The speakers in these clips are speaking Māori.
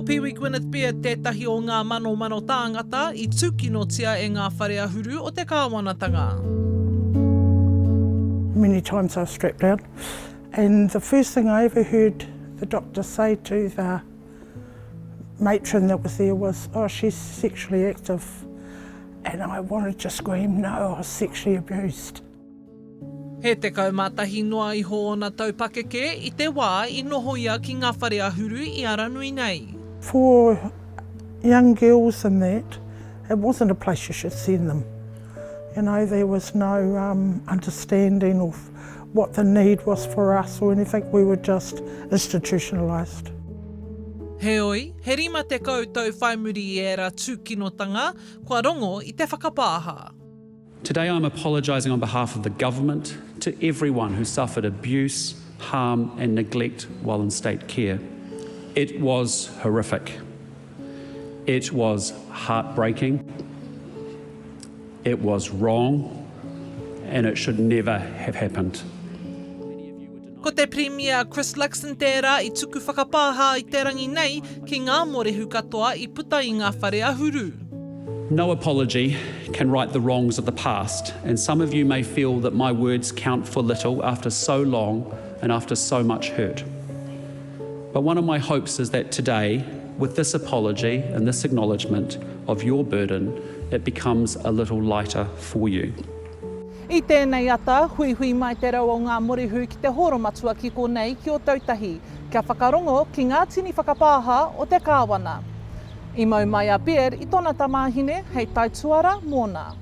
Piwi Gwyneth Beard tētahi o ngā mano tāngata I tūkinotia e ngā whare ahuru o te kāwanatanga. Many times I was strapped down, and the first thing I ever heard the doctor say to the matron that was there was, "Oh, she's sexually active." And I wanted to scream, "No, I was sexually abused." He te kaumatahi noa iho o nā taupakeke I te wā I noho ia ki ngā whare ahuru I aranui nei. For young girls and that, it wasn't a place you should send them. You know, there was no understanding of what the need was for us or anything. We were just institutionalised. Heoi, he rima te koutou whaimuri I era tūkinotanga, kua rongo I te whakapāha. Today I'm apologising on behalf of the government to everyone who suffered abuse, harm and neglect while in state care. It was horrific. It was heartbreaking. It was wrong and it should never have happened. Ko te Premier Chris Luxon tērā I tuku whakapāha I te rangi nei ki ngā morehu katoa I puta I ngā whare ahuru. No apology can right the wrongs of the past, and some of you may feel that my words count for little after so long and after so much hurt. But one of my hopes is that today, with this apology and this acknowledgement of your burden, it becomes a little lighter for you. I tēnei ata, hui mai te rau o ngā morehu ki te horomatua ki konei ki o tautahi, kia whakarongo ki ngā tini whakapāha o te kāwana. I mau mai a Beard I tōna tamāhine hei taituara mōna.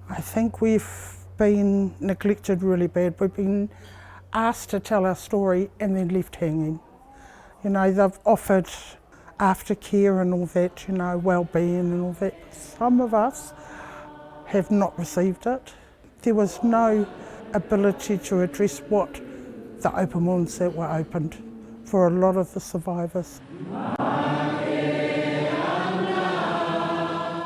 I think we've been neglected really bad. We've been asked to tell our story and then left hanging. You know, they've offered aftercare and all that, you know, well-being and all that. Some of us have not received it. There was no ability to address what the open wounds that were opened for a lot of the survivors.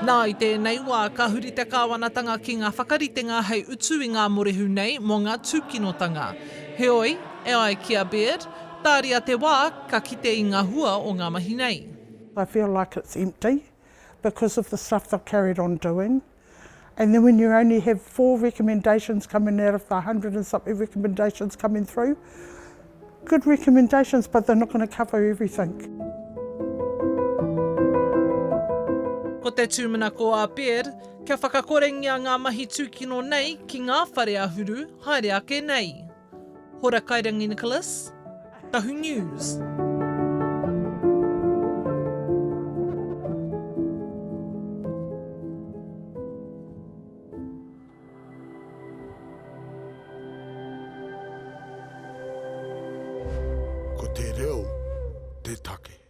Nā I tēnei wā ka huri te kāwanatanga ki ngā whakaritenga hei utu I ngā morehu nei mō ngā tūkinotanga. Heoi, e ai kia Beard, tāria te wā ka kite I ngā hua o ngā mahi nei. I feel like it's empty because of the stuff they've carried on doing. And then when you only have 4 recommendations coming out of the 100 and something recommendations coming through, good recommendations, but they're not going to cover everything. Ko te tūmana ko a Beard, kia whakakorengia ngā mahi tūkino nei ki ngā whare ahuru, haere ake nei. Hora Kairangi Nicholas, Tahu News. Ko te reo, te take.